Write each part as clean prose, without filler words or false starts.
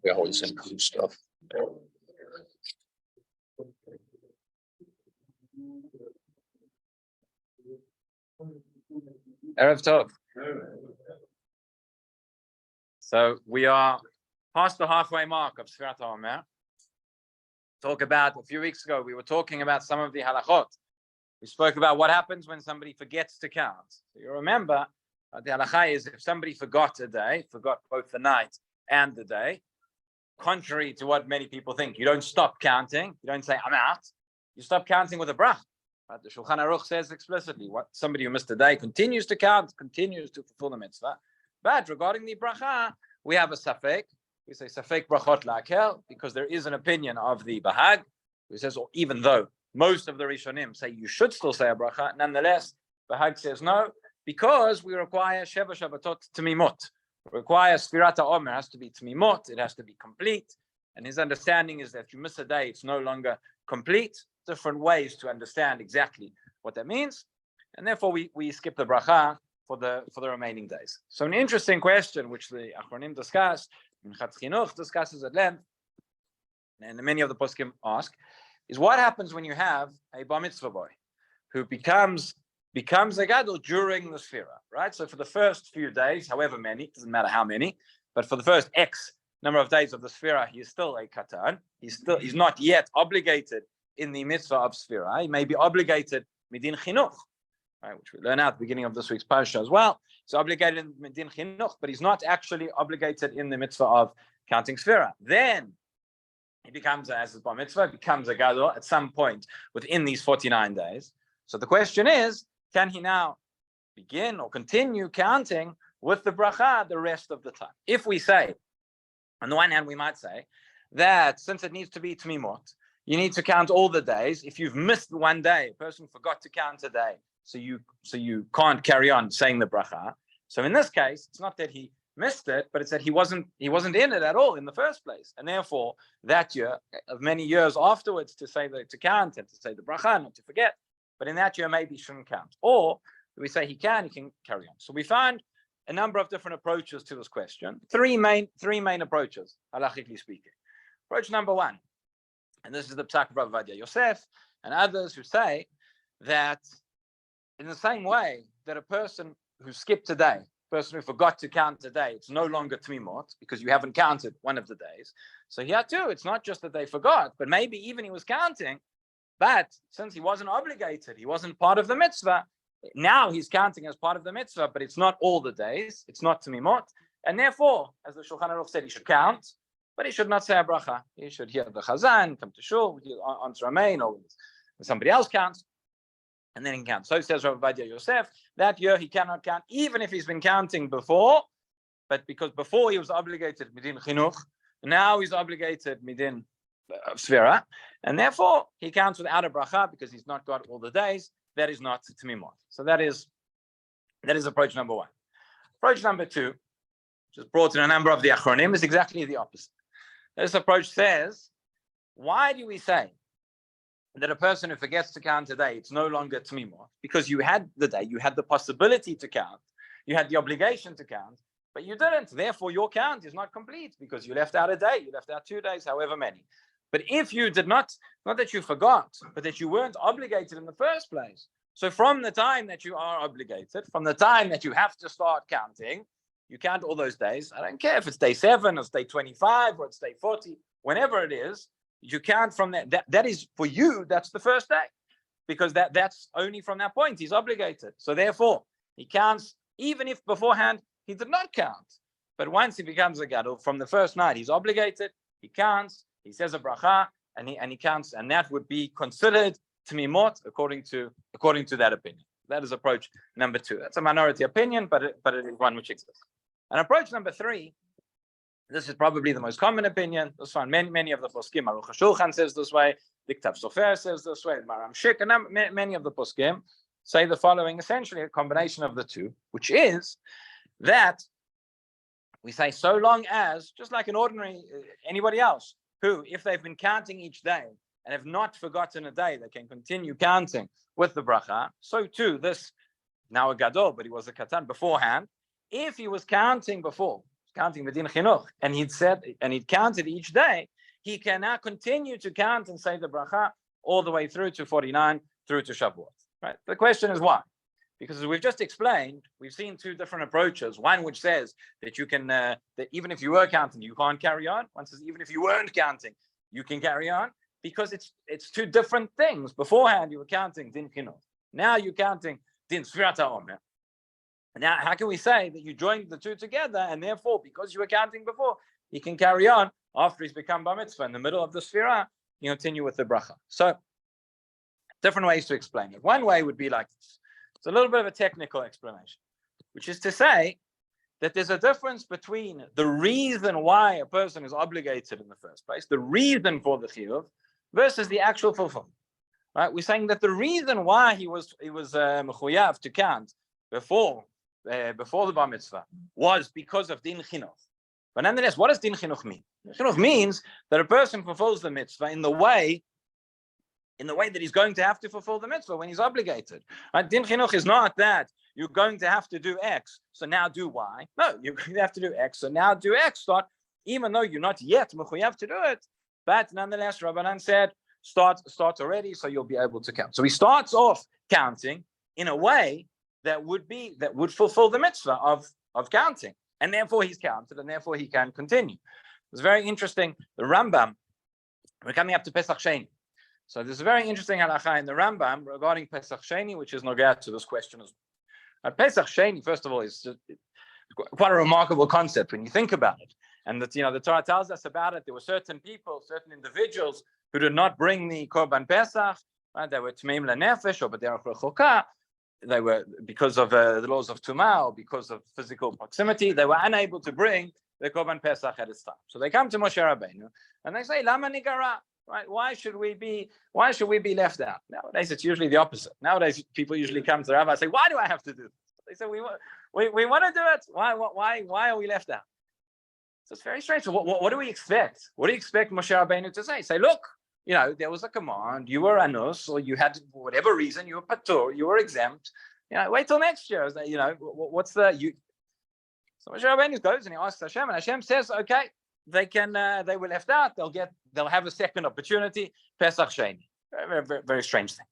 We always include stuff. Erev Tov. So we are past the halfway mark of Sfirat HaOmer. Talk about a few weeks ago, we were talking about some of the halachot. We spoke about what happens when somebody forgets to count. So you remember, the halacha is if somebody forgot a day, forgot both the night and the day, contrary to what many people think, you don't stop counting. You don't say, I'm out. You stop counting with a brach. Right? The Shulchan Aruch says explicitly, what somebody who missed a day continues to count, continues to fulfill the mitzvah. But regarding the bracha, we have a safek. We say safek brachot la'akel because there is an opinion of the Bahag who says, or even though most of the Rishonim say you should still say a bracha, nonetheless, Bahag says no, because we require Sheva Shabbatot Tmimot. We require Sfirat HaOmer has to be Tmimot, it has to be complete. And his understanding is that if you miss a day, it's no longer complete. Different ways to understand exactly what that means. And therefore, we skip the bracha for the remaining days. So an interesting question, which the Achronim discuss, Mincha Chinuch discusses at length, and many of the poskim ask, is what happens when you have a bar mitzvah boy who becomes a gadol during the sfira, right? So for the first few days, however many, it doesn't matter how many, but for the first X number of days of the sfira, he is still a katan. He's not yet obligated in the mitzvah of sfira. He may be obligated midin chinuch, right, which we learn out at the beginning of this week's parasha as well. He's obligated in midin chinuch, but he's not actually obligated in the mitzvah of counting sfira. Then he becomes, as a bar mitzvah, becomes a gadol at some point within these 49 days. So the question is, can he now begin or continue counting with the bracha the rest of the time? If we say, on the one hand, we might say that since it needs to be tmimot, you need to count all the days. If you've missed one day, a person forgot to count a day, so you can't carry on saying the bracha. So in this case, it's not that he missed it, but it's that he wasn't in it at all in the first place, and therefore that year, of many years afterwards, to count and to say the bracha, not to forget. But in that year, maybe he shouldn't count. Or we say he can carry on. So we find a number of different approaches to this question. Three main approaches, halachically speaking. Approach number one, and this is the Psak of Rabbi Yosef and others who say that in the same way that a person who skipped a day, a person who forgot to count a day, it's no longer tmimot because you haven't counted one of the days. So here too, it's not just that they forgot, but maybe even he was counting, but since he wasn't obligated, he wasn't part of the mitzvah, now he's counting as part of the mitzvah, but it's not all the days, it's not tmimot, and therefore, as the Shulchan Aruch said, he should count, but he should not say a bracha. He should hear the chazan, come to shul, answer amen, or somebody else counts, and then he can count. So says Rabbi Yosef, that year he cannot count, even if he's been counting before, but because before he was obligated midin chinuch, now he's obligated midin sfira, and therefore he counts without a bracha because he's not got all the days. That is not tmimot. So that is approach number one. Approach number two, which is brought in a number of the Achronim, is exactly the opposite. This approach says, why do we say that a person who forgets to count today, it's no longer tmimot? Because you had the day, you had the possibility to count, you had the obligation to count, but you didn't. Therefore, your count is not complete because you left out a day, you left out 2 days, however many. But if you did not that you forgot, but that you weren't obligated in the first place. So from the time that you are obligated, from the time that you have to start counting, you count all those days. I don't care if it's day 7 or it's day 25 or it's day 40, whenever it is, you count from that. That is for you, that's the first day. Because that's only from that point, he's obligated. So therefore, he counts, even if beforehand he did not count. But once he becomes a gadol, from the first night, he's obligated, he counts, he says a bracha, and he counts, and that would be considered tmimot according to that opinion. That is approach number two. That's a minority opinion, but it is one which exists. And approach number three, this is probably the most common opinion. This one, many of the poskim, Aruch HaShulchan says this way, Diktav Sofer says this way, Maram Shik, and many of the poskim say the following, essentially a combination of the two, which is that we say so long as, just like an ordinary, anybody else, who, if they've been counting each day and have not forgotten a day, they can continue counting with the bracha. So too, this, now a gadol, but he was a katan beforehand. If he was counting before, counting the din chinuch, and he'd counted each day, he can now continue to count and say the bracha all the way through to 49, through to Shavuot. Right? The question is why? Because as we've just explained, we've seen two different approaches. One which says that you can, that even if you were counting, you can't carry on. One says even if you weren't counting, you can carry on, because it's two different things. Beforehand, you were counting din chinuch. Now you're counting din sfirat ha'omer. Now, how can we say that you joined the two together, and therefore, because you were counting before, he can carry on after he's become bar mitzvah in the middle of the sfirah, you continue with the bracha. So, different ways to explain it. One way would be like this. It's a little bit of a technical explanation, which is to say that there's a difference between the reason why a person is obligated in the first place, the reason for the chiyuv, versus the actual fulfillment. Right? We're saying that the reason why he was mechuyav to count before the bar mitzvah was because of din chinuch. But nonetheless, what does din chinuch mean? Din chinuch means that a person fulfills the mitzvah in the way that he's going to have to fulfill the mitzvah when he's obligated. Right? Din chinuch is not that you're going to have to do X, so now do Y. No, you're going to have to do X, so now do X. Start, even though you're not yet mechuyav to do it, but nonetheless, Rabbanan said, start already, so you'll be able to count. So he starts off counting in a way that would fulfill the mitzvah of counting, and therefore he's counted, and therefore he can continue. It's very interesting. The Rambam, we're coming up to Pesach Sheni. So there's a very interesting halacha in the Rambam regarding Pesach Sheni, which is nogah to this question as well. Pesach Sheni, first of all, is quite a remarkable concept when you think about it. And that, the Torah tells us about it. There were certain people, certain individuals who did not bring the Korban Pesach. Right? They were Tmeim LeNefesh or B'derech Rechokah. They were, because of the laws of Tumah or because of physical proximity, they were unable to bring the Korban Pesach at its time. So they come to Moshe Rabbeinu and they say, Lama nigara? Right? Why should we be left out? Nowadays, it's usually the opposite. Nowadays, people usually come to the rabbi and say, why do I have to do this? They say, we want to do it. Why are we left out? So it's very strange. So what do we expect? What do you expect Moshe Rabbeinu to say? Say, look, there was a command, you were anus, or you had, for whatever reason, you were patur, you were exempt. Wait till next year. What's the you? So Moshe Rabbeinu goes and he asks Hashem, and Hashem says, okay, they were left out. They'll have a second opportunity. Pesach Sheni. Very, very, very strange thing.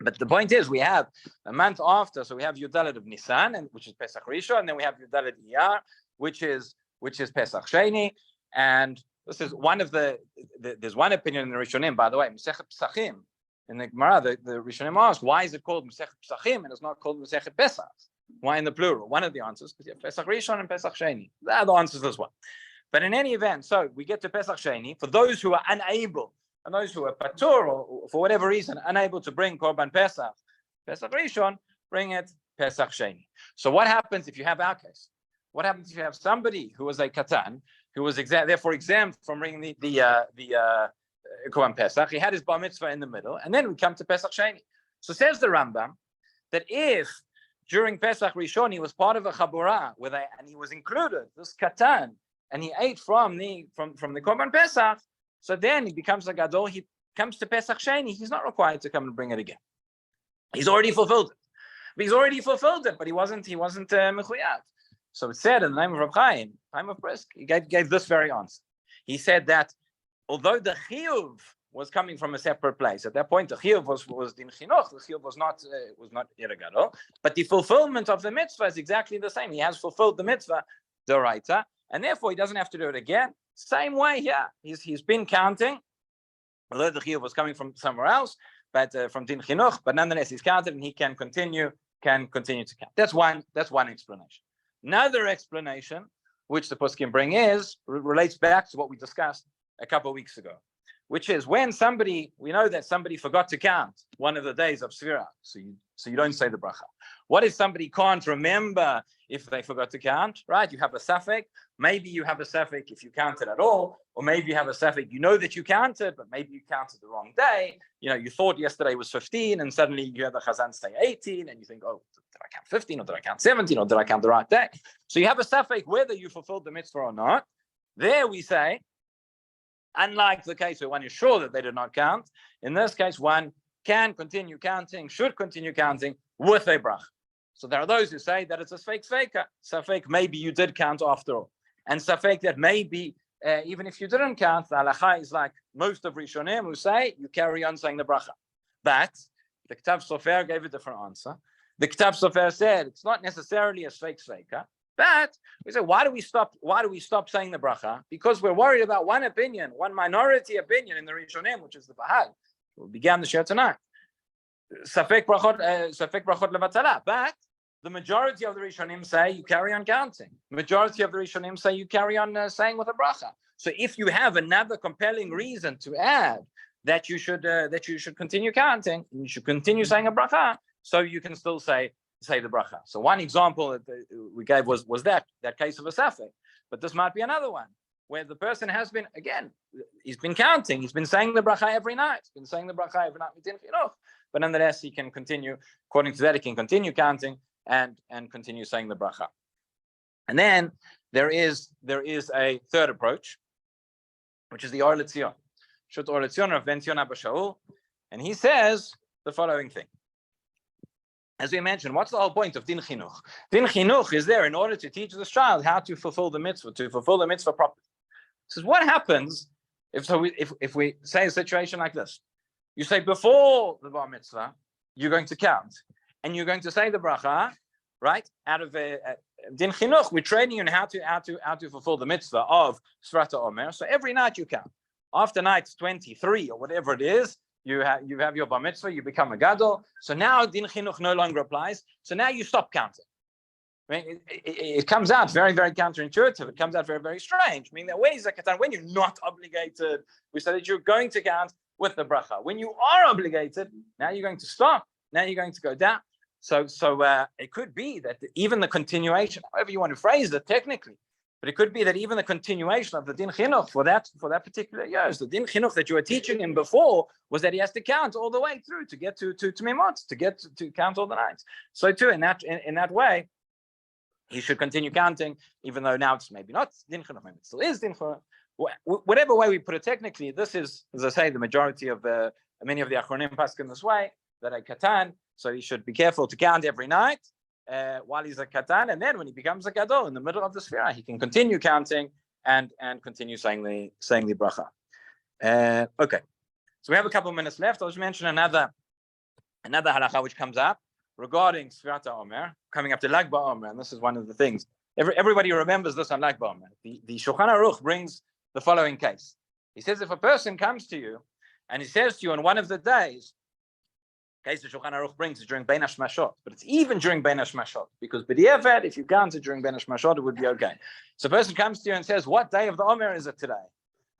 But the point is, we have a month after, so we have Yudalet of Nisan, which is Pesach Rishon, and then we have Yudalet Iyar, which is Pesach Sheni, and this is one of there's one opinion in the Rishonim, by the way, Masechet Pesachim. In the Gemara, the Rishonim ask, why is it called Masechet Pesachim and it's not called Masechet Pesach? Why in the plural? One of the answers, because you have Pesach Rishon and Pesach Sheni. The other answers as well. But in any event, so we get to Pesach Sheni. For those who are unable, and those who are patur, or for whatever reason, unable to bring Korban Pesach, Pesach Rishon, bring it Pesach Sheni. So what happens if you have our case? What happens if you have somebody who was a katan, who was therefore exempt from bringing the Korban Pesach? He had his bar mitzvah in the middle, and then we come to Pesach Sheni. So says the Rambam that if during Pesach Rishon he was part of a chabura and he was included, this katan, and he ate from the Korban Pesach, so then he becomes a gadol. He comes to Pesach Sheni. He's not required to come and bring it again. He's already fulfilled it. But he wasn't mechuyav. So it said in the name of Reb Chaim, time of Brisk, he gave this very answer. He said that although the chiyuv was coming from a separate place, at that point the chiyuv was din chinuch, the chiyuv was not irregadol, but the fulfillment of the mitzvah is exactly the same. He has fulfilled the mitzvah d'oraita, and therefore he doesn't have to do it again. Same way here, he's been counting, although the chiyuv was coming from somewhere else, but from din chinuch, but nonetheless he's counted and he can continue to count. That's one explanation. Another explanation, which the poskim bring, relates back to what we discussed a couple of weeks ago, which is when we know that somebody forgot to count one of the days of Sfirah, so you don't say the bracha. What if somebody can't remember if they forgot to count, right? You have a safek. Maybe you have a safek if you counted at all, or maybe you have a safek, you know that you counted, but maybe you counted the wrong day. You thought yesterday was 15, and suddenly you have the chazan say 18, and you think, oh, did I count 15, or did I count 17, or did I count the right day? So you have a safek whether you fulfilled the mitzvah or not. There we say, unlike the case where one is sure that they did not count, in this case, one can continue counting, should continue counting with a brach. So there are those who say that it's a fake faker. So fake, maybe you did count after all. and safek that maybe even if you didn't count, the halacha is like most of Rishonim who say you carry on saying the bracha. But the Ketav Sofer gave a different answer. The Ketav Sofer said it's not necessarily a sveika, but we said why do we stop saying the bracha? Because we're worried about one opinion, one minority opinion in the Rishonim, which is the Bahag. We began the share tonight. Safek brachot levatala, but the majority of the Rishonim say you carry on counting. The majority of the Rishonim say you carry on saying with a bracha. So if you have another compelling reason to add that you should continue counting, you should continue saying a bracha, so you can still say the bracha. So one example that we gave was that case of a safek. But this might be another one where the person has been, again, he's been counting, he's been saying the bracha every night, but nonetheless he can continue, according to that, he can continue counting and continue saying the bracha. And then there is a third approach, which is the Or L'Tzion. Shut Or L'Tzion of Ben Zion Abba Shaul, and he says the following thing. As we mentioned, what's the whole point of Din Chinuch? Din Chinuch is there in order to teach the child how to fulfill the mitzvah properly. So what happens if we say a situation like this? You say before the bar mitzvah, you're going to count, and you're going to say the bracha, right? Out of Din Chinuch, we're training you in how to fulfill the mitzvah of Sfrat Omer. So every night you count. After night 23 or whatever it is, you have your bar mitzvah, you become a gadol. So now Din Chinuch no longer applies. So now you stop counting. I mean, it comes out very, very counterintuitive. It comes out very, very strange. Meaning that when you're not obligated, we say that you're going to count with the bracha. When you are obligated, now you're going to stop. Now you're going to go down. So it could be that even the continuation, however you want to phrase it technically, but it could be that even the continuation of the Din Chinuch for that particular year, the Din Chinuch that you were teaching him before was that he has to count all the way through to get to Mimot, to count all the nights. So too, in that way, he should continue counting, even though now it's maybe not Din Chinuch, maybe it still is Din Chinuch. Whatever way we put it technically, this is, as I say, the majority of many of the Achronim paskin this way, that a katan, so he should be careful to count every night while he's a katan, and then when he becomes a gadol in the middle of the sphera, he can continue counting and continue saying the bracha. Okay, so we have a couple of minutes left. I'll just mention another halacha which comes up regarding Sfirat Omer, coming up to Lag BaOmer, and this is one of the things. Everybody remembers this on Lag BaOmer. The Shulchan Aruch brings the following case. He says if a person comes to you and he says to you on one of the days, case the Shulchan Aruch brings is during Bein HaShmashot, but it's even during Bein HaShmashot, because b'diavad, if you counted during Bein HaShmashot, it would be okay. So a person comes to you and says, what day of the Omer is it today?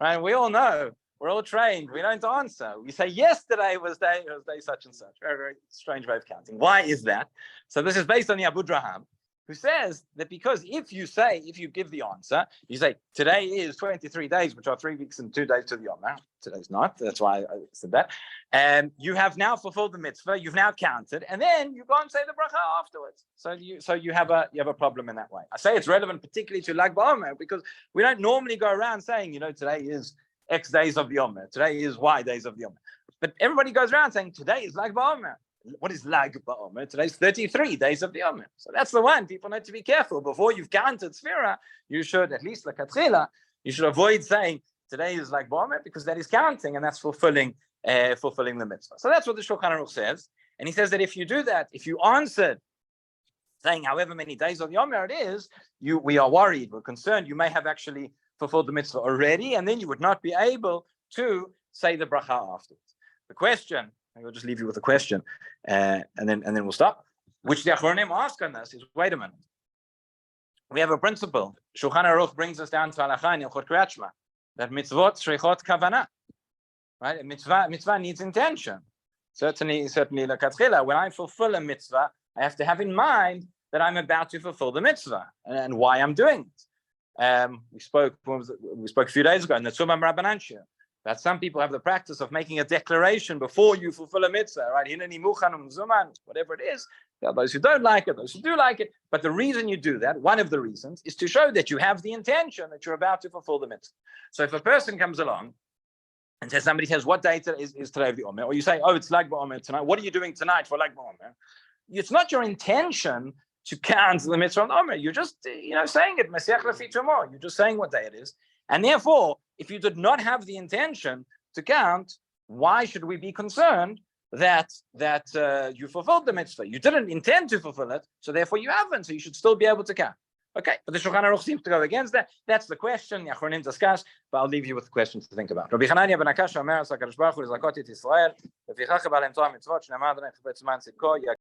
Right? We all know, we're all trained, we don't answer. We say, yesterday was day such and such. Very, very strange way of counting. Why is that? So this is based on the Abu Draham, who says that because if you give the answer, you say, today is 23 days, which are 3 weeks and 2 days to the Omer. Today's not, that's why I said that. And you have now fulfilled the mitzvah, you've now counted, and then you go and say the bracha afterwards. So you have a problem in that way. I say it's relevant particularly to Lag BaOmer, because we don't normally go around saying, today is X days of the Omer, today is Y days of the Omer. But everybody goes around saying, today is Lag BaOmer. What is Lag BaOmer? Today's 33 days of the Omer. So that's the one. People need to be careful. Before you've counted Sfira, you should, at least L'Katchila, you should avoid saying today is Lag BaOmer, because that is counting and that's fulfilling the mitzvah. So that's what the Shulchan Aruch says. And he says that if you do that, if you answered saying however many days of the Omer it is, we are worried, we're concerned, you may have actually fulfilled the mitzvah already, and then you would not be able to say the bracha afterwards. The question, I will just leave you with a question, and then we'll stop. Which the Achronim ask on this is, wait a minute. We have a principle. Shulchan Aruch brings us down to halacha in Hilchot Kriyat Shema, that mitzvot shreichot kavanah. Right? A mitzvah needs intention. Certainly, l'katchila, when I fulfill a mitzvah, I have to have in mind that I'm about to fulfill the mitzvah and why I'm doing it. We spoke a few days ago in the Tzumam Rabbanan Shiur that some people have the practice of making a declaration before you fulfill a mitzvah, right? Hineni muchan zuman, whatever it is. There are those who don't like it, those who do like it. But the reason you do that, one of the reasons, is to show that you have the intention that you're about to fulfill the mitzvah. So if a person comes along and somebody says, what day is today of the Omer? Or you say, oh, it's Lag BaOmer tonight. What are you doing tonight for Lag BaOmer? It's not your intention to count the mitzvah on Omer. You're just, saying it. You're just saying what day it is. And therefore, if you did not have the intention to count, why should we be concerned that you fulfilled the mitzvah? You didn't intend to fulfill it, so therefore you haven't. So you should still be able to count. Okay, but the Shulchan Aruch seems to go against that. That's the question. Achronim discuss, but I'll leave you with questions to think about. Rabbi Hanania ben Akasha Omer, HaKadosh Baruch Hu, Lizakot et Yisrael, Lefichach b'alem Torah mitzvot, Shnei Madrei Chafetz Man Tzidko,